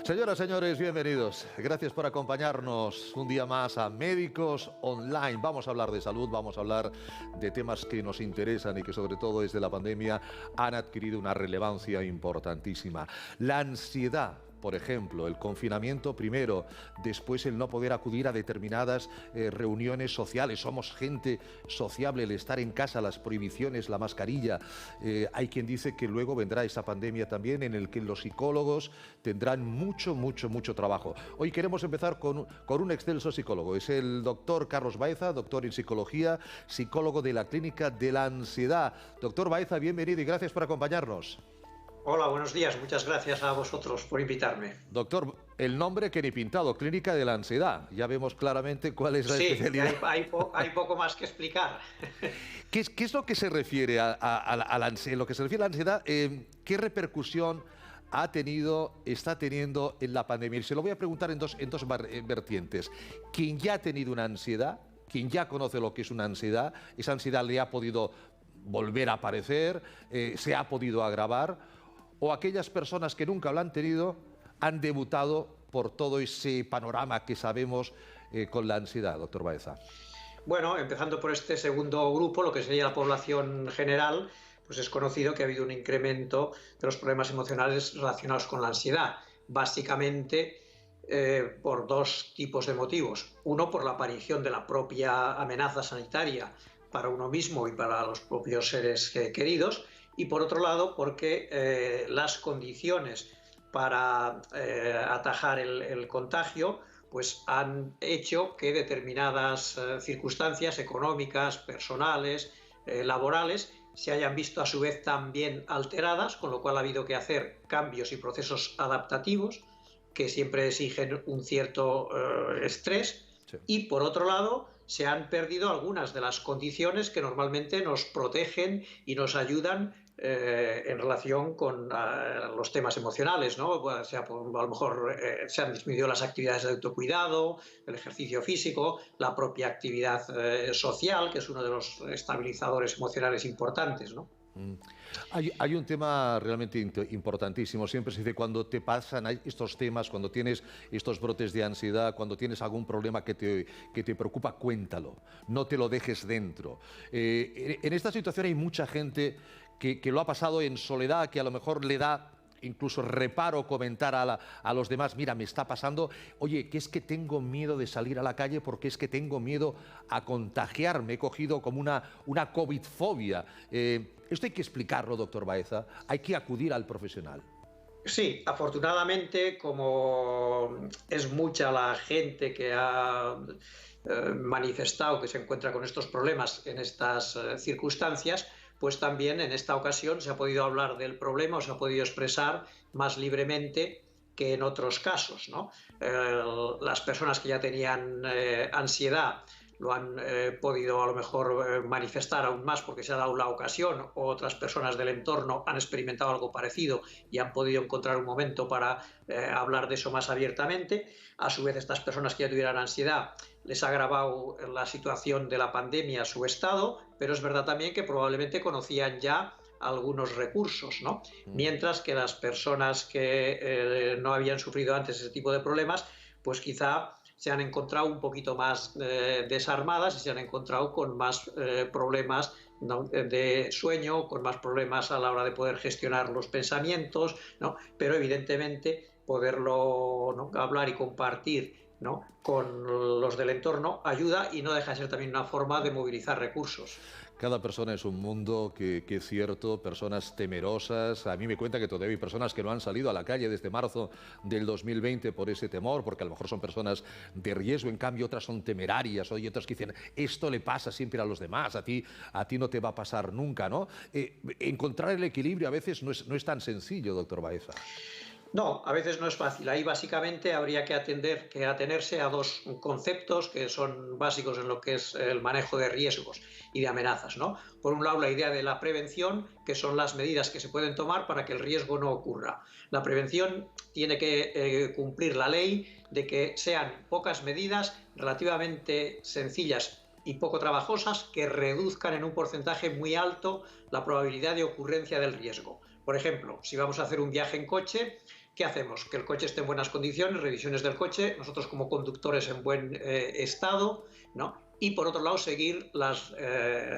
Señoras, señores, bienvenidos. Gracias por acompañarnos un día más a Médicos Online. Vamos a hablar de salud, vamos a hablar de temas que nos interesan y que sobre todo desde la pandemia han adquirido una relevancia importantísima. La ansiedad, por ejemplo, el confinamiento primero, después el no poder acudir a determinadas reuniones sociales. Somos gente sociable, el estar en casa, las prohibiciones, la mascarilla. Hay quien dice que luego vendrá esa pandemia también en el que los psicólogos tendrán mucho trabajo. Hoy queremos empezar con un excelso psicólogo. Es el doctor Carlos Baeza, doctor en psicología, psicólogo de la Clínica de la Ansiedad. Doctor Baeza, bienvenido y gracias por acompañarnos. Hola, buenos días. Muchas gracias a vosotros por invitarme. Doctor, el nombre que ni pintado, Clínica de la Ansiedad. Ya vemos claramente cuál es la especialidad. Hay poco más que explicar. ¿Qué es lo que se refiere a la ansiedad? Lo que se refiere a la ansiedad, ¿qué repercusión está teniendo en la pandemia? Y se lo voy a preguntar en dos vertientes. Quien ya ha tenido una ansiedad, quien ya conoce lo que es una ansiedad, esa ansiedad le ha podido volver a aparecer, se ha podido agravar, o aquellas personas que nunca lo han tenido han debutado por todo ese panorama que sabemos con la ansiedad, doctor Baeza. Bueno, empezando por este segundo grupo, lo que sería la población general, pues es conocido que ha habido un incremento de los problemas emocionales relacionados con la ansiedad, básicamente por dos tipos de motivos. Uno, por la aparición de la propia amenaza sanitaria para uno mismo y para los propios seres queridos, y por otro lado porque las condiciones para atajar el contagio pues han hecho que determinadas circunstancias económicas, personales, laborales, se hayan visto a su vez también alteradas, con lo cual ha habido que hacer cambios y procesos adaptativos que siempre exigen un cierto estrés. Sí. Y por otro lado, se han perdido algunas de las condiciones que normalmente nos protegen y nos ayudan en relación con los temas emocionales, ¿no? O sea, a lo mejor se han disminuido las actividades de autocuidado, el ejercicio físico, la propia actividad social, que es uno de los estabilizadores emocionales importantes, ¿no? Hay un tema realmente importantísimo. Siempre se dice, cuando te pasan estos temas, cuando tienes estos brotes de ansiedad, cuando tienes algún problema que te preocupa, cuéntalo, no te lo dejes dentro. En esta situación hay mucha gente que lo ha pasado en soledad, que a lo mejor le da incluso reparo comentar a los demás, mira, me está pasando, oye, que es que tengo miedo de salir a la calle porque es que tengo miedo a contagiarme, he cogido como una COVID-fobia. Esto hay que explicarlo, doctor Baeza, hay que acudir al profesional. Sí, afortunadamente, como es mucha la gente que ha manifestado que se encuentra con estos problemas en estas circunstancias, pues también en esta ocasión se ha podido hablar del problema o se ha podido expresar más libremente que en otros casos, ¿no? Las personas que ya tenían ansiedad lo han podido a lo mejor manifestar aún más porque se ha dado la ocasión, o otras personas del entorno han experimentado algo parecido y han podido encontrar un momento para hablar de eso más abiertamente. A su vez, estas personas que ya tuvieran ansiedad les ha agravado la situación de la pandemia, su estado, pero es verdad también que probablemente conocían ya algunos recursos, ¿no? Mientras que las personas que no habían sufrido antes ese tipo de problemas, pues quizá se han encontrado un poquito más desarmadas y se han encontrado con más problemas, ¿no?, de sueño, con más problemas a la hora de poder gestionar los pensamientos, ¿no? Pero evidentemente poderlo, ¿no?, hablar y compartir, ¿no?, con los del entorno ayuda y no deja de ser también una forma de movilizar recursos. Cada persona es un mundo que es cierto, personas temerosas. A mí me cuenta que todavía hay personas que no han salido a la calle desde marzo del 2020 por ese temor, porque a lo mejor son personas de riesgo, en cambio otras son temerarias, hay otras que dicen, esto le pasa siempre a los demás, a ti no te va a pasar nunca, ¿no? Encontrar el equilibrio a veces no es tan sencillo, doctor Baeza. No, a veces no es fácil. Ahí básicamente habría que atenerse a dos conceptos que son básicos en lo que es el manejo de riesgos y de amenazas, ¿no? Por un lado, la idea de la prevención, que son las medidas que se pueden tomar para que el riesgo no ocurra. La prevención tiene que cumplir la ley de que sean pocas medidas relativamente sencillas y poco trabajosas que reduzcan en un porcentaje muy alto la probabilidad de ocurrencia del riesgo. Por ejemplo, si vamos a hacer un viaje en coche, ¿qué hacemos? Que el coche esté en buenas condiciones, revisiones del coche, nosotros como conductores en buen estado, ¿no? Y por otro lado seguir las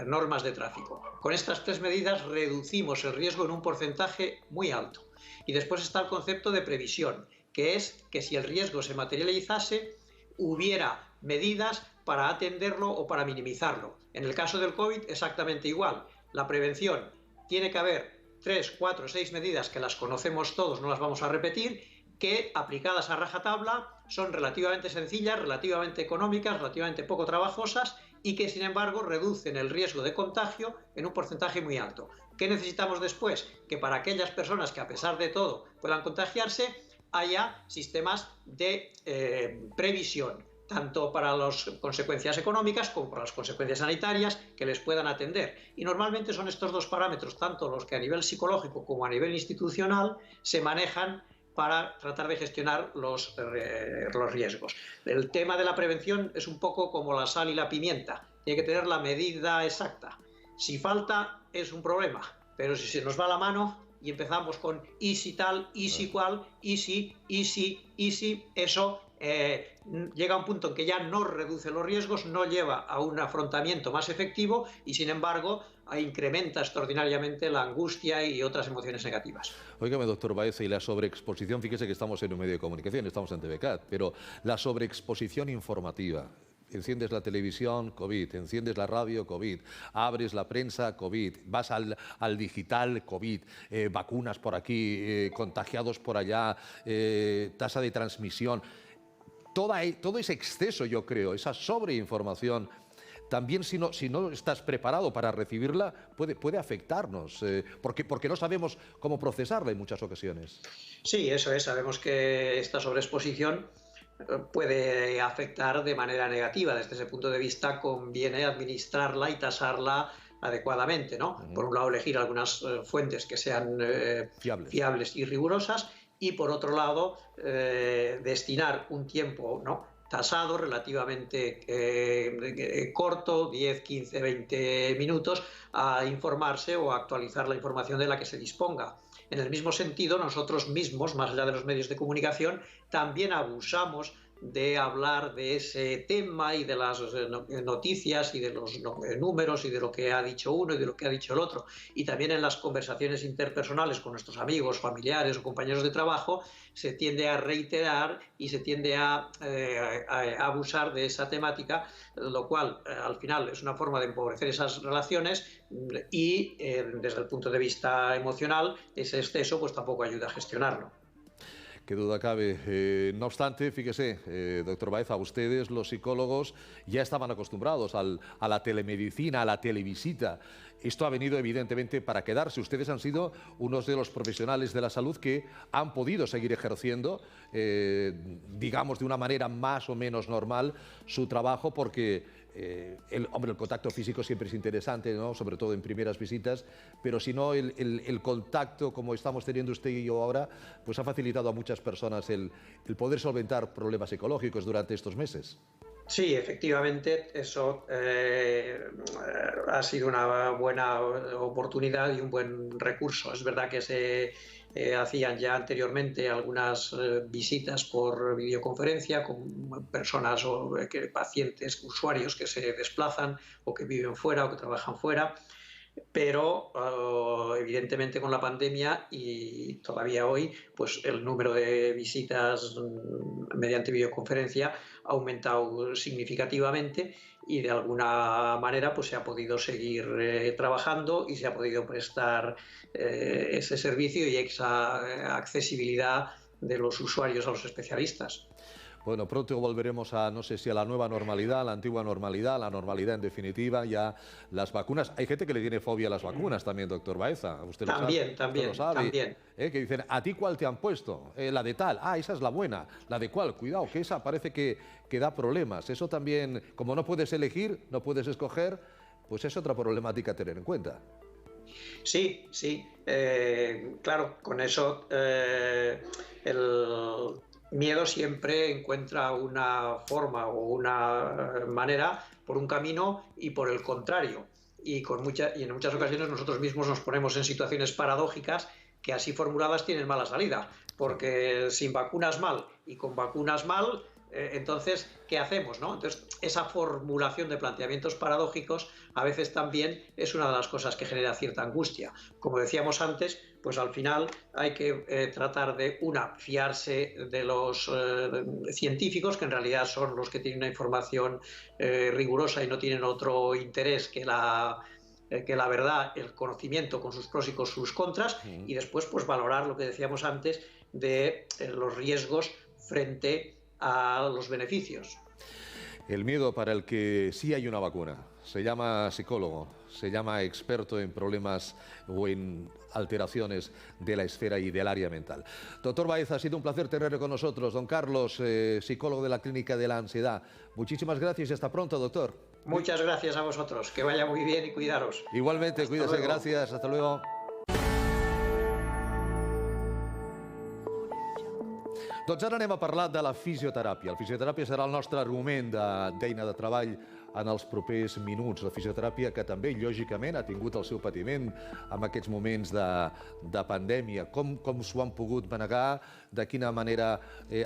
normas de tráfico. Con estas tres medidas reducimos el riesgo en un porcentaje muy alto. Y después está el concepto de previsión, que es que si el riesgo se materializase, hubiera medidas para atenderlo o para minimizarlo. En el caso del COVID, exactamente igual. La prevención, tiene que haber 3, 4, 6 medidas que las conocemos todos, no las vamos a repetir, que aplicadas a rajatabla son relativamente sencillas, relativamente económicas, relativamente poco trabajosas y que sin embargo reducen el riesgo de contagio en un porcentaje muy alto. ¿Qué necesitamos después? Que para aquellas personas que a pesar de todo puedan contagiarse, haya sistemas de previsión, tanto para las consecuencias económicas como para las consecuencias sanitarias que les puedan atender. Y normalmente son estos dos parámetros, tanto los que a nivel psicológico como a nivel institucional, se manejan para tratar de gestionar los riesgos. El tema de la prevención es un poco como la sal y la pimienta, tiene que tener la medida exacta. Si falta es un problema, pero si se nos va la mano y empezamos con y si tal, y si cual, y si, eso llega a un punto en que ya no reduce los riesgos, no lleva a un afrontamiento más efectivo y sin embargo incrementa extraordinariamente la angustia y otras emociones negativas. Óigame, doctor Baeza, y la sobreexposición, fíjese que estamos en un medio de comunicación, estamos en TVCAT, pero la sobreexposición informativa. Enciendes la televisión, COVID, enciendes la radio, COVID, abres la prensa, COVID, vas al digital, COVID, vacunas por aquí, contagiados por allá, tasa de transmisión. Todo ese exceso, yo creo, esa sobreinformación, también si no estás preparado para recibirla, puede afectarnos, porque no sabemos cómo procesarla en muchas ocasiones. Sí, eso es, sabemos que esta sobreexposición puede afectar de manera negativa. Desde ese punto de vista conviene administrarla y tasarla adecuadamente, ¿no? Por un lado, elegir algunas fuentes que sean fiables y rigurosas y por otro lado, destinar un tiempo, ¿no?, tasado, relativamente corto, 10, 15, 20 minutos, a informarse o a actualizar la información de la que se disponga. En el mismo sentido, nosotros mismos, más allá de los medios de comunicación, también abusamos de hablar de ese tema y de las noticias y de los números y de lo que ha dicho uno y de lo que ha dicho el otro. Y también en las conversaciones interpersonales con nuestros amigos, familiares o compañeros de trabajo se tiende a reiterar y se tiende a abusar de esa temática, lo cual al final es una forma de empobrecer esas relaciones y desde el punto de vista emocional ese exceso pues tampoco ayuda a gestionarlo. Qué duda cabe. No obstante, fíjese, doctor Baeza, ustedes, los psicólogos, ya estaban acostumbrados a la telemedicina, a la televisita. Esto ha venido evidentemente para quedarse. Ustedes han sido unos de los profesionales de la salud que han podido seguir ejerciendo, digamos, de una manera más o menos normal su trabajo, porque el contacto físico siempre es interesante, ¿no?, sobre todo en primeras visitas, pero si no, el contacto como estamos teniendo usted y yo ahora, pues ha facilitado a muchas personas el poder solventar problemas psicológicos durante estos meses. Sí, efectivamente, eso ha sido una buena oportunidad y un buen recurso. Es verdad que se hacían ya anteriormente algunas visitas por videoconferencia con personas o pacientes, usuarios que se desplazan o que viven fuera o que trabajan fuera. Pero evidentemente con la pandemia y todavía hoy, pues el número de visitas mediante videoconferencia ha aumentado significativamente y de alguna manera pues se ha podido seguir trabajando y se ha podido prestar ese servicio y esa accesibilidad de los usuarios a los especialistas. Bueno, pronto volveremos a, no sé si a la nueva normalidad, a la antigua normalidad, a la normalidad en definitiva, ya las vacunas. Hay gente que le tiene fobia a las vacunas también, doctor Baeza. Usted lo sabe. También. Que dicen, ¿a ti cuál te han puesto? La de tal. Ah, esa es la buena. La de cuál, cuidado, que esa parece que da problemas. Eso también, como no puedes elegir, no puedes escoger, pues es otra problemática a tener en cuenta. Sí. Claro, con eso el miedo siempre encuentra una forma o una manera por un camino y por el contrario. Y en muchas ocasiones nosotros mismos nos ponemos en situaciones paradójicas que así formuladas tienen mala salida. porque sin vacunas mal y con vacunas mal, entonces, ¿qué hacemos, no? Entonces, esa formulación de planteamientos paradójicos a veces también es una de las cosas que genera cierta angustia. Como decíamos antes, pues al final hay que tratar de, fiarse de los científicos, que en realidad son los que tienen una información rigurosa y no tienen otro interés que la verdad, el conocimiento con sus pros y con sus contras, y después pues valorar lo que decíamos antes de los riesgos frente a los beneficios. El miedo para el que sí hay una vacuna. Se llama psicólogo, se llama experto en problemas o en alteraciones de la esfera y del área mental. Doctor Baeza, ha sido un placer tenerle con nosotros. Don Carlos, psicólogo de la Clínica de la Ansiedad. Muchísimas gracias y hasta pronto, doctor. Muchas gracias a vosotros. Que vaya muy bien y cuidaros. Igualmente, cuídese. Gracias. Hasta luego. Doncs ara anem a parlar de la fisioteràpia. La fisioteràpia serà el nostre argument d'eina de treball en els propers minuts. La fisioteràpia que també, lògicament, ha tingut el seu patiment en aquests moments de pandèmia. Com s'ho han pogut manegar, de quina manera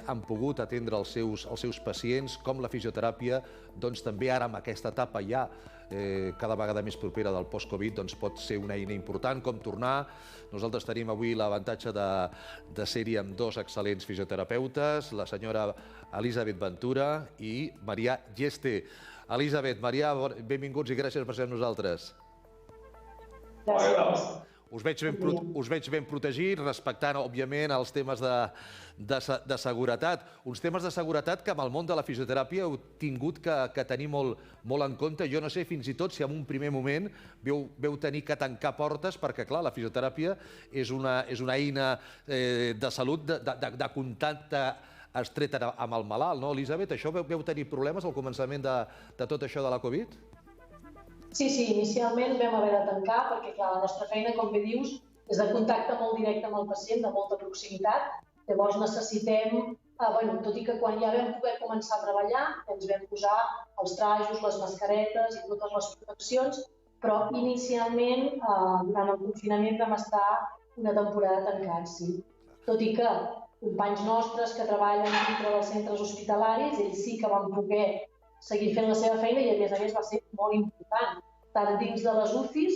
han pogut atendre els seus pacients, com la fisioteràpia, doncs també ara en aquesta etapa ja cada vegada més propera del post-Covid, doncs pot ser una eina important, com tornar. Nosaltres tenim avui l'avantatge de ser-hi amb dos excel·lents fisioterapeutes, la senyora Elisabet Ventura i Marià Geste. Elisabet, Marià, benvinguts i gràcies per ser amb nosaltres. Gràcies. Us veig ben protegits, respectant, òbviament, els temes de seguretat. Uns temes de seguretat que amb el món de la fisioteràpia heu tingut que tenir molt en compte. Jo no sé fins i tot si en un primer moment veu tenir que tancar portes, perquè, clar, la fisioteràpia és una eina de salut, de contacte estret amb el malalt, no, Elisabet? Això veu tenir problemes al començament de tot això de la Covid? Sí, inicialment vam haver de tancar perquè, clar, la nostra feina, com bé dius, és de contacte molt directe amb el pacient, de molta proximitat. Llavors necessitem, tot i que quan ja vam poder començar a treballar, ens vam posar els trajos, les mascaretes i totes les proteccions, però inicialment, durant el confinament, vam estar una temporada tancats, sí. Tot i que companys nostres que treballen dintre dels centres hospitalaris, ells sí que van poder seguir fent la seva feina i, a més va ser molt important, tant dins de les UCIs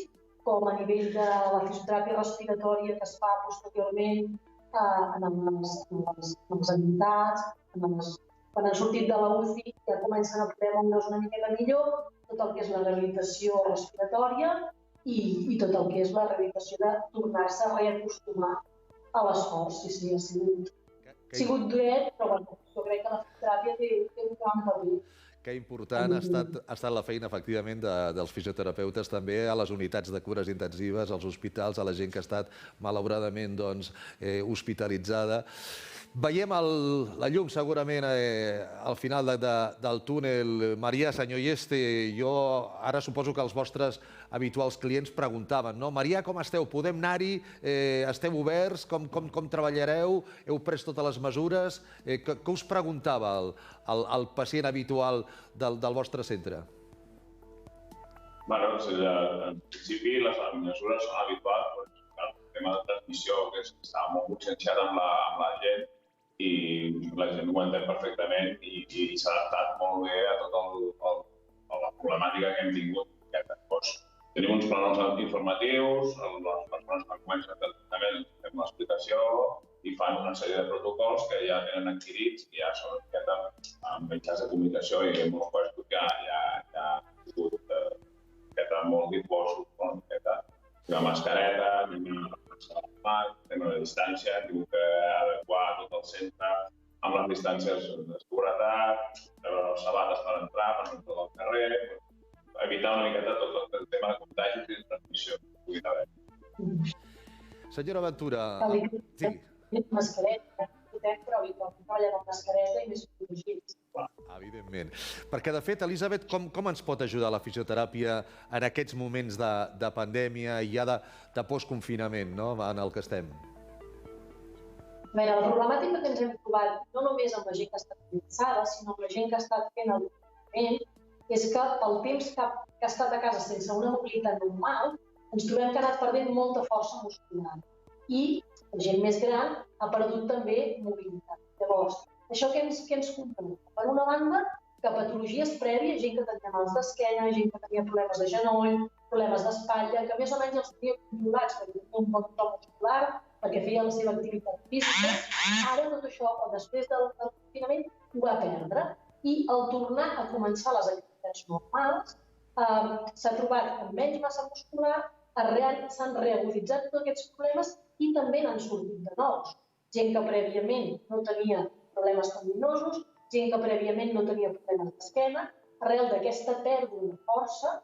com a nivell de la fisioteràpia respiratòria que es fa posteriorment en les entitats. Quan han sortit de la UCI ja comencen a poder moure's una miqueta millor, tot el que és la rehabilitació respiratòria i tot el que és la rehabilitació de tornar-se a reacostumar a l'esforç. Sí, ha sigut duret, però jo crec que la fisioteràpia té un gran paper. Que important ha estat la feina, efectivament, dels fisioterapeutes també a les unitats de cures intensives, als hospitals, a la gent que ha estat malauradament hospitalitzada. Veiem la llum segurament al final del túnel. Marià, senyor Geste, jo ara suposo que els vostres habituals clients preguntaven, no? Marià, com esteu? Podem anar-hi? Esteu oberts? Com treballareu? Heu pres totes les mesures? Què us preguntava el pacient habitual del vostre centre? En principi, les mesures són habituals. El tema de transmissió que estava molt conscienciat amb la gent i la gent ho entén perfectament i s'ha adaptat molt bé a tota la problemàtica que hem tingut. Tenim uns plans informatius, les persones que comencen el tractament fem l'explicació i fan una sèrie de protocols que ja tenen adquirits i ja són amb mitjans de comunicació i en molts llocs ja ha sigut molt difosos, la mascareta, tema de distància, hem tingut que adequar tot el centre amb les distàncies de seguretat, les sabates per entrar, per no entrar al carrer, evitar una miqueta tot el tema de contagis i de transmissió que pugui haver. Senyora Ventura... Mascareta, però habitualment treballen amb mascareta i més protegits. Evidentment. Perquè, de fet, Elisabet, com ens pot ajudar la fisioteràpia en aquests moments de pandèmia i ja de postconfinament en el que estem? A veure, la problemàtica que ens hem trobat, no només amb la gent que ha estat cansada, sinó amb la gent que ha estat fent el confinament, és que pel temps que ha estat a casa sense una mobilitat normal, ens trobem que ha anat perdent molta força muscular. i la gent més gran ha perdut també mobilitat. Llavors, això què ens comporta? Per una banda, que patologies prèvies, gent que tenia mals d'esquena, gent que tenia problemes de genoll, problemes d'espatlla, que més o menys els tenia controlats perquè tenia un bon to muscular, perquè feia la seva activitat física, ara tot això, o després del confinament, ho va perdre. I al tornar a començar les activitats normals, s'ha trobat amb menys massa muscular, s'han reaguditzat tots aquests problemes i també n'han sortit de nous. Gent que prèviament no tenia problemes tendinosos, gent que prèviament no tenia problemes d'esquena, arrel d'aquesta pèrdua de força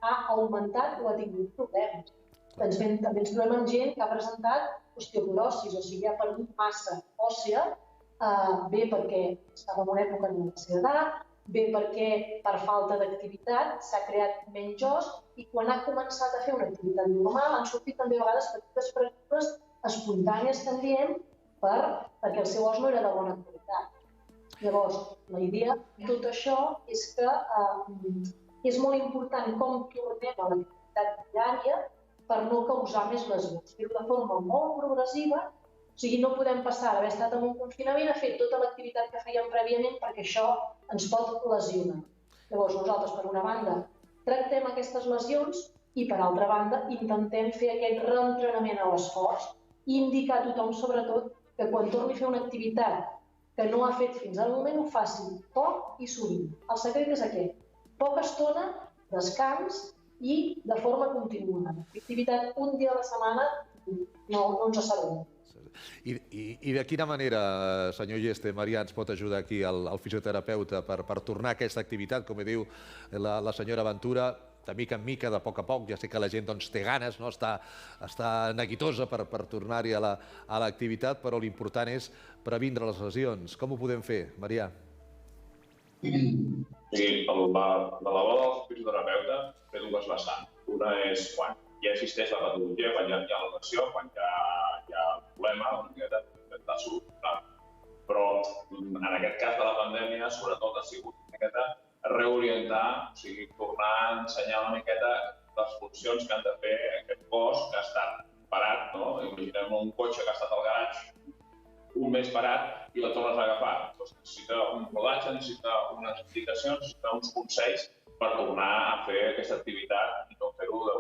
ha augmentat o ha tingut problemes. També ens trobem amb gent que ha presentat osteoporosis, o sigui, ha perdut massa òssea, bé perquè estava en una època de la seva edat, bé perquè per falta d'activitat s'ha creat menys os i quan ha començat a fer una activitat normal han sortit també a vegades petites fractures espontànies que en diem perquè el seu os no era de bona qualitat. Llavors, la idea de tot això és que és molt important com tornem a l'activitat diària per no causar més lesions. Fer-ho de forma molt progressiva, o sigui, no podem passar d'haver estat en un confinament a fer tota l'activitat que fèiem prèviament perquè això ens pot lesionar. Llavors, nosaltres, per una banda, tractem aquestes lesions i, per altra banda, intentem fer aquest reentrenament a l'esforç i indicar a tothom, sobretot, que quan torni a fer una activitat que no ha fet fins al moment, ho faci poc i sovint. El secret és aquest: poca estona, descans i de forma continuada. L'activitat un dia a la setmana no ens assegura. I de quina manera, senyor Yeste, Marià, ens pot ajudar aquí el fisioterapeuta per tornar a aquesta activitat, com diu la senyora Ventura, de mica en mica, de poc a poc? Ja sé que la gent té ganes, està neguitosa per tornar-hi a l'activitat, però l'important és previndre les lesions. Com ho podem fer, Marià? Sí, la labor del fisioterapeuta té dues vessants. Una és quan ja existeix la patologia, quan ja hi ha la lesió, quan ja hi ha el problema, una miqueta de solucionar. Però en aquest cas de la pandèmia, sobretot ha sigut una miqueta reorientar, o sigui, tornar a ensenyar una miqueta les funcions que han de fer aquest cos que ha estat parat, no? Imaginem un cotxe que ha estat al garatge un mes parat i la tornes a agafar. Doncs necessita un rodatge, necessita unes indicacions, necessita uns consells per tornar a fer aquesta activitat i no fer-ho de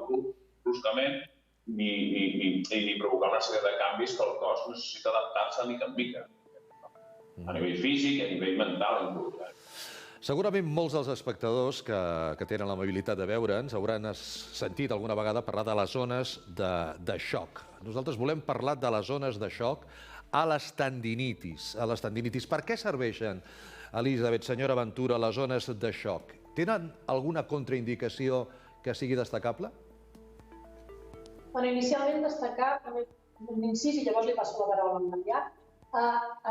bruscament ni provocar una sèrie de canvis que el cos necessita adaptar-se mica en mica, a nivell físic i a nivell mental inclús. Segurament molts dels espectadors que tenen l'amabilitat de veure'ns hauran sentit alguna vegada parlar de les zones de xoc. Nosaltres volem parlar de les zones de xoc a les tendinitis. Per què serveixen, Elisabet, senyora Ventura, les zones de xoc? Tenen alguna contraindicació que sigui destacable? Inicialment destacar, un incís, i llavors li passo la paraula a Marià,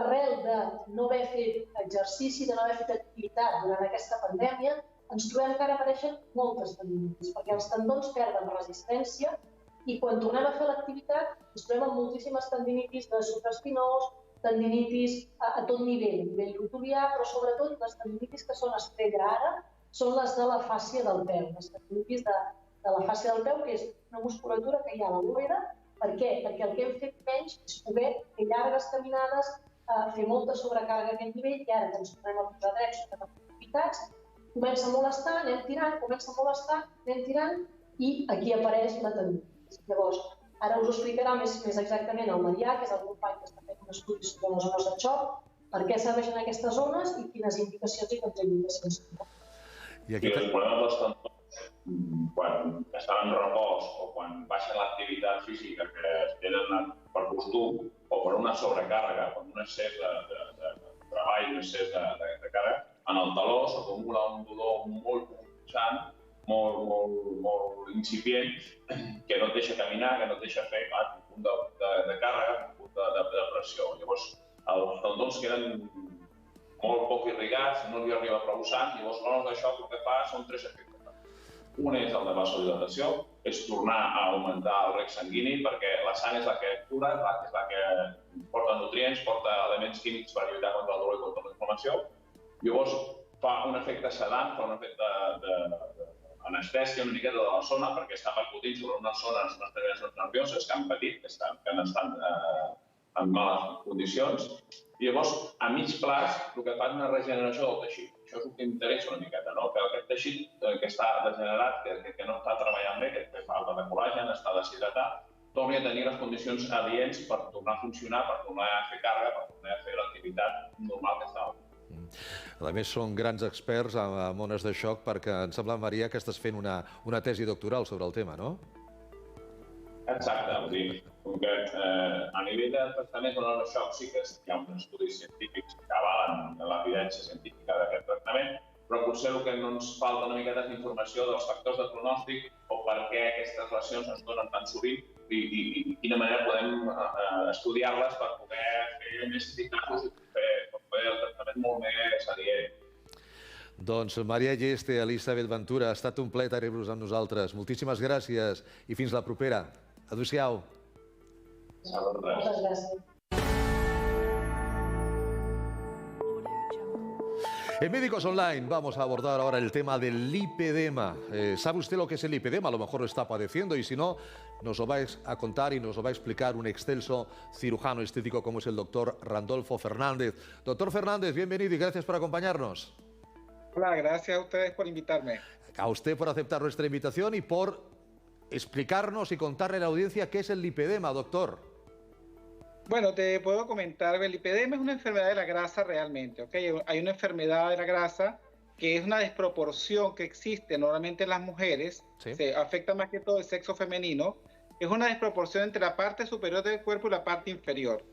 arrel de no haver fet exercici, de no haver fet activitat durant aquesta pandèmia, ens trobem que ara apareixen moltes tendinitis, perquè els tendons perden resistència i quan tornem a fer l'activitat ens trobem amb moltíssimes tendinitis de supraespinós, tendinitis a tot nivell, a nivell rotulià, però sobretot les tendinitis que són estrella ara són les de la fàscia del peu, les tendinitis de la fàscia del peu, que és una musculatura que hi ha a la loera. Per què? Perquè el que hem fet menys és poder fer llargues caminades, fer molta sobrecàrrega a aquest nivell, i ara que ens tornem a posar drets sobre les activitats, comença a molestar, anem tirant, comença a molestar, anem tirant, i aquí apareix la tendinitis. Llavors, ara us ho explicarà més exactament el Marià, que és el company que està fent un estudi sobre les zones de xoc, per què serveixen aquestes zones i quines indicacions i contraindicacions tenen. I els problemes dels tendons, quan estan en repòs o quan baixen l'activitat física que es tenen per costum o per una sobrecàrrega, per un excés de treball, un excés de càrrega, en el taló s'acumula un dolor molt punxant, molt incipient, que no et deixa caminar, que no et deixa fer un punt de càrrega, un punt de pressió. Llavors, els tendons queden molt poc irrigats, no li arriba prou sang, i llavors l'hora d'això el que fa són tres efectes. Un és el de vasodilatació, és tornar a augmentar el reg sanguini, perquè la sang és la que cura, és la que porta nutrients, porta elements químics per lluitar contra el dolor i contra la inflamació. Llavors fa un efecte sedant, fa un efecte anestèsia una miqueta de la zona, perquè està percutint sobre unes zones, unes terminacions nervioses que han patit, que han estat en males condicions. I llavors, a mig plaç, el que fa és una regeneració del teixit. Això és el que interessa una miqueta, no? Que aquest teixit que està degenerat, que no està treballant bé, que té falta de col·làgen, està deshidratat, torni a tenir les condicions adients per tornar a funcionar, per tornar a fer càrrega, per tornar a fer l'activitat normal que estava. A més, són grans experts en ones de xoc perquè em sembla, Maria, que estàs fent una tesi doctoral sobre el tema, no? Exacte, vull dir, com que a nivell de tractaments de ones de xoc sí que hi ha uns estudis científics que avalen l'evidència científica d'aquest tractament, però potser el que no ens falta una miqueta és informació dels factors de pronòstic o per què aquestes lesions ens donen tan sovint i quina manera podem estudiar-les per poder fer més eficaços i fer el tractament molt més adient. Doncs Maria Lleste, Elisabet Ventura, ha estat un plaer tenir-vos amb nosaltres. Moltíssimes gràcies i fins la propera. Adéu-siau. Moltes gràcies. En Médicos Online vamos a abordar ahora el tema del lipedema. ¿Sabe usted lo que es el lipedema? A lo mejor lo está padeciendo y si no, nos lo vais a contar y nos lo va a explicar un excelso cirujano estético como es el doctor Randolfo Fernández. Doctor Fernández, bienvenido y gracias por acompañarnos. Hola, gracias a ustedes por invitarme. A usted por aceptar nuestra invitación y por explicarnos y contarle a la audiencia qué es el lipedema, doctor. Bueno, te puedo comentar, el lipedema es una enfermedad de la grasa realmente, ¿ok? Hay una enfermedad de la grasa que es una desproporción que existe normalmente en las mujeres, ¿Sí? Se afecta más que todo el sexo femenino, es una desproporción entre la parte superior del cuerpo y la parte inferior.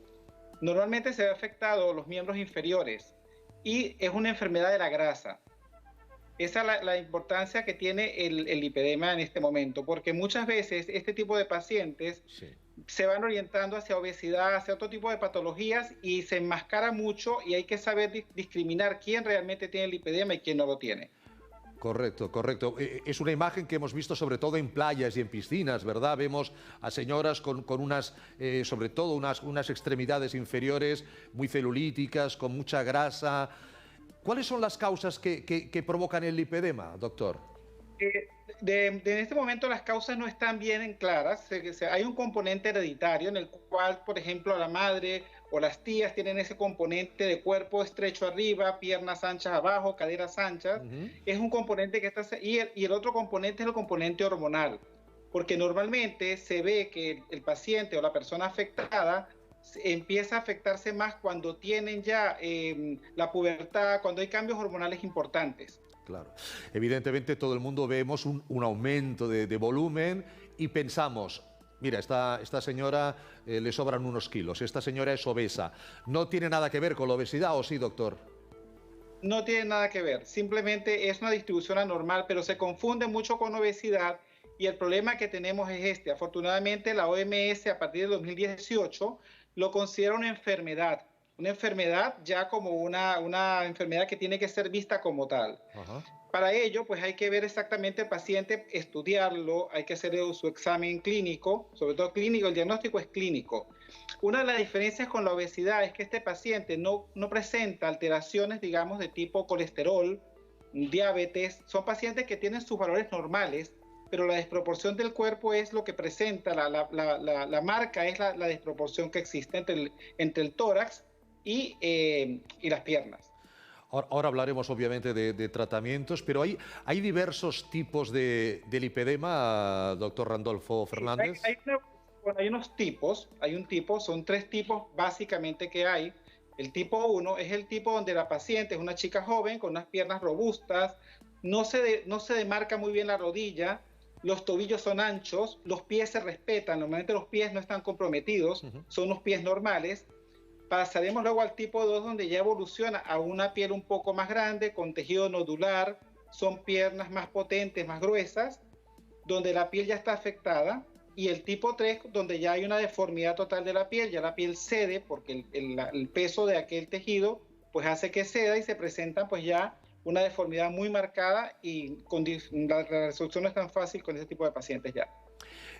Normalmente se ve afectado los miembros inferiores y es una enfermedad de la grasa. Esa es la importancia que tiene el lipedema en este momento, porque muchas veces este tipo de pacientes se van orientando hacia obesidad, hacia otro tipo de patologías y se enmascara mucho y hay que saber discriminar quién realmente tiene lipedema y quién no lo tiene. Correcto, correcto. Es una imagen que hemos visto sobre todo en playas y en piscinas, ¿verdad? Vemos a señoras con unas, sobre todo unas extremidades inferiores muy celulíticas, con mucha grasa. ¿Cuáles son las causas que provocan el lipedema, doctor? En este momento las causas no están bien claras. Hay un componente hereditario en el cual, por ejemplo, la madre o las tías tienen ese componente de cuerpo estrecho arriba, piernas anchas abajo, caderas anchas. Es un componente que está... Y el otro componente es el componente hormonal, porque normalmente se ve que el paciente o la persona afectada empieza a afectarse más cuando tienen ya la pubertad, cuando hay cambios hormonales importantes. Claro. Evidentemente todo el mundo vemos un aumento de volumen y pensamos, mira, esta señora le sobran unos kilos, esta señora es obesa. ¿No tiene nada que ver con la obesidad o sí, doctor? No tiene nada que ver, simplemente es una distribución anormal, pero se confunde mucho con obesidad y el problema que tenemos es este. Afortunadamente la OMS a partir de 2018 lo considera una enfermedad ya como una enfermedad que tiene que ser vista como tal. Ajá. Para ello, pues hay que ver exactamente el paciente, estudiarlo, hay que hacer su examen clínico, sobre todo clínico, el diagnóstico es clínico. Una de las diferencias con la obesidad es que este paciente no presenta alteraciones, digamos, de tipo colesterol, diabetes, son pacientes que tienen sus valores normales, pero la desproporción del cuerpo es lo que presenta, la marca es la desproporción que existe entre el tórax y las piernas. Ahora hablaremos obviamente de tratamientos, pero hay diversos tipos de lipedema, doctor Randolfo Fernández. Hay unos tipos, son 3 tipos básicamente que hay. El tipo 1 es el tipo donde la paciente es una chica joven con unas piernas robustas, no se demarca muy bien la rodilla, los tobillos son anchos, los pies se respetan, normalmente los pies no están comprometidos, son unos pies normales. Pasaremos luego al tipo 2 donde ya evoluciona a una piel un poco más grande, con tejido nodular, son piernas más potentes, más gruesas, donde la piel ya está afectada. Y el tipo 3 donde ya hay una deformidad total de la piel, ya la piel cede porque el peso de aquel tejido pues hace que ceda y se presenta pues ya una deformidad muy marcada y la resolución no es tan fácil con ese tipo de pacientes ya.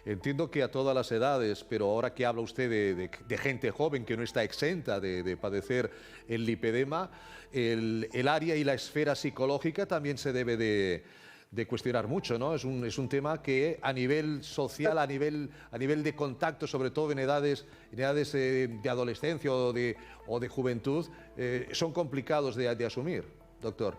Entiendo que a todas las edades, pero ahora que habla usted de gente joven que no está exenta de padecer el lipedema, el área y la esfera psicológica también se debe de cuestionar mucho, ¿no? Es un tema que a nivel social, a nivel de contacto, sobre todo en edades de adolescencia o de juventud, son complicados de asumir, doctor.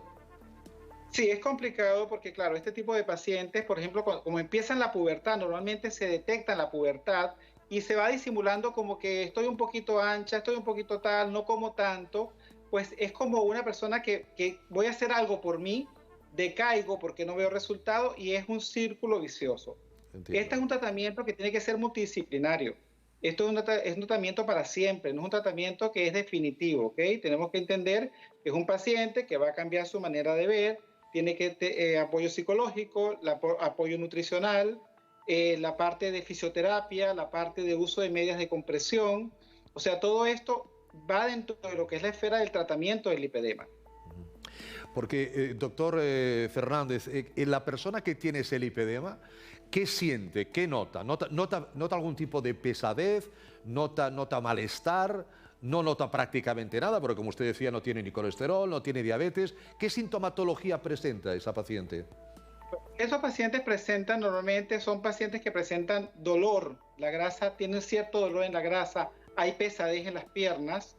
Sí, es complicado porque, claro, este tipo de pacientes, por ejemplo, como empiezan la pubertad, normalmente se detecta en la pubertad y se va disimulando como que estoy un poquito ancha, estoy un poquito tal, no como tanto, pues es como una persona que voy a hacer algo por mí, decaigo porque no veo resultado y es un círculo vicioso. Entiendo. Este es un tratamiento que tiene que ser multidisciplinario. Esto es un tratamiento para siempre, no es un tratamiento que es definitivo, ¿ok? Tenemos que entender que es un paciente que va a cambiar su manera de ver, tiene que apoyo psicológico, apoyo nutricional, la parte de fisioterapia, la parte de uso de medias de compresión. O sea, todo esto va dentro de lo que es la esfera del tratamiento del lipedema. Porque, doctor Fernández, la persona que tiene ese lipedema, ¿qué siente? ¿Qué nota? ¿Nota algún tipo de pesadez? ¿Nota malestar? ¿No nota prácticamente nada? Porque, como usted decía, no tiene ni colesterol, no tiene diabetes. ¿Qué sintomatología presenta esa paciente? Esos pacientes normalmente son pacientes que presentan dolor. La grasa, tiene cierto dolor en la grasa, hay pesadez en las piernas,